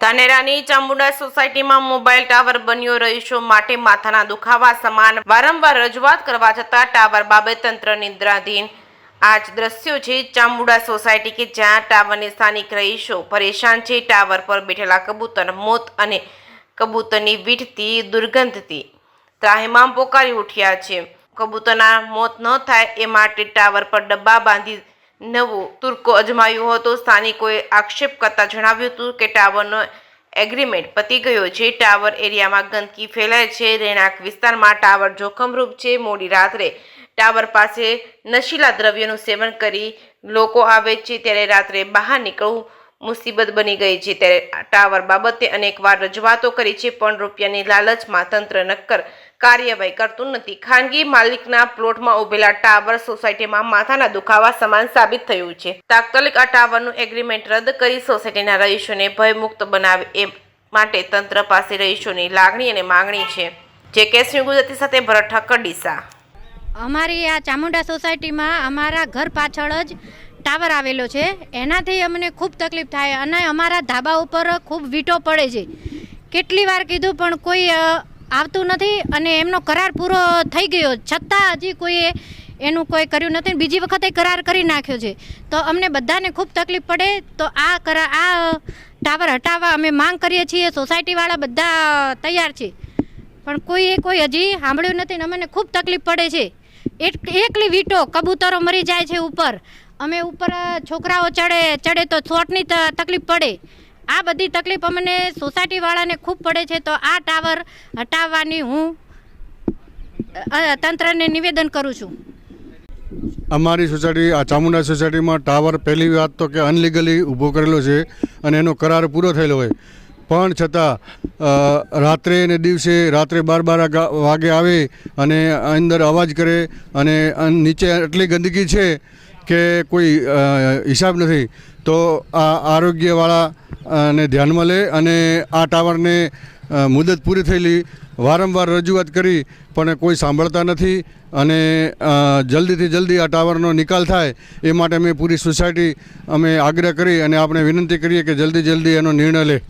ધાનેરાની ચામુંડા સોસાયટીમાં mobile tower બન્યો રહીશો માટે માથાના દુખાવા સમાન વારંવાર રજૂઆત કરવા છતાં ટાવર બાબતે તંત્ર નિદ્રાધીન। આ જ દ્રશ્યો છે ચામુંડા સોસાયટી કે જ્યાં ટાવરની સ્થાનિક રહીશો પરેશાન છે। ટાવર પર બેઠેલા કબૂતર મોત અને કબૂતરની વીંટતી દુર્ગંધથી ત્રાહિમામ પોકારી ઉઠ્યા છે। કબૂતરના મોત ન થાય એ માટે ટાવર પર ડબ્બા બાંધી નવો તુર્કો અજમાવ્યો હતો। સ્થાનિકોએ આક્ષેપ કરતા જણાવ્યું હતું કે ટાવરનો એગ્રીમેન્ટ પતી ગયો છે। ટાવર એરિયામાં ગંદકી ફેલાય છે। રહેણાંક વિસ્તારમાં ટાવર જોખમરૂપ છે। મોડી રાત્રે ટાવર પાસે નશીલા દ્રવ્યોનું સેવન કરી લોકો આવે છે ત્યારે રાત્રે બહાર નીકળવું મુસીબત બની ગઈ છે। ત્યારે ટાવર બાબતે અનેકવાર રજૂઆતો કરી છે પણ રૂપિયાની લાલચમાં તંત્ર નક્કર કાર્યવાહી કરતું નથી। ખાનગી માલિકના પ્લોટમાં ઉભેલા ટાવર સોસાયટીમાં માથાના દુખાવા સમાન સાબિત થયું છે। તાત્કાલિક આ ટાવરનું એગ્રીમેન્ટ રદ કરી સોસાયટીના રહીશોને ભયમુક્ત બનાવે એ માટે તંત્ર પાસે રહીશોની લાગણી અને માંગણી છે। જે કેસની ગુજરાતી સાથે ભરત ઠક્કર ડીસા। અમારી આ ચામુંડા સોસાયટીમાં અમારા ઘર પાછળ જ ટાવર આવેલો છે। એનાથી અમને ખૂબ તકલીફ થાય અને અમારા ધાબા ઉપર ખૂબ વીંટો પડે છે। કેટલી વાર કીધું પણ કોઈ આવતું નથી અને એમનો કરાર પૂરો થઈ ગયો છતાં હજી કોઈએ એનું કોઈ કર્યું નથી। બીજી વખતે કરાર કરી નાખ્યો છે તો અમને બધાને ખૂબ તકલીફ પડે તો આ ટાવર હટાવવા અમે માંગ કરીએ છીએ। સોસાયટીવાળા બધા તૈયાર છે પણ કોઈ હજી સાંભળ્યું નથી ને અમને ખૂબ તકલીફ પડે છે। એકલી વીંટો કબૂતરો મરી જાય છે ઉપર, અમે ઉપર છોકરાઓ ચડે તો શોર્ટની તકલીફ પડે। આ બધી તકલીફ અમને સોસાયટીવાળાને ખૂબ પડે છે તો આ ટાવર હટાવવાની હું તંત્રને નિવેદન કરું છું। અમારી સોસાયટી આ ચામુંડા સોસાયટીમાં ટાવર પહેલી વાત તો કે અનલીગલી ઊભો કરેલો છે અને એનો કરાર પૂરો થયેલો હોય પણ છતાં રાત્રે અને દિવસે રાત્રે 12 વાગે આવે અને અંદર અવાજ કરે અને નીચે એટલી ગંદકી છે કે કોઈ હિસાબ નથી। તો આ આરોગ્યવાળા ને ધ્યાનમાં લે અને આ ટાવરને મુદત પૂરી થયેલી વારંવાર રજૂઆત કરી પણ કોઈ સાંભળતા નથી અને જલ્દીથી જલ્દી આ ટાવરનો નિકાલ થાય એ માટે અમે પૂરી સોસાયટી અમે આગ્રહ કરી અને આપણે વિનંતી કરીએ કે જલ્દી એનો નિર્ણય લે।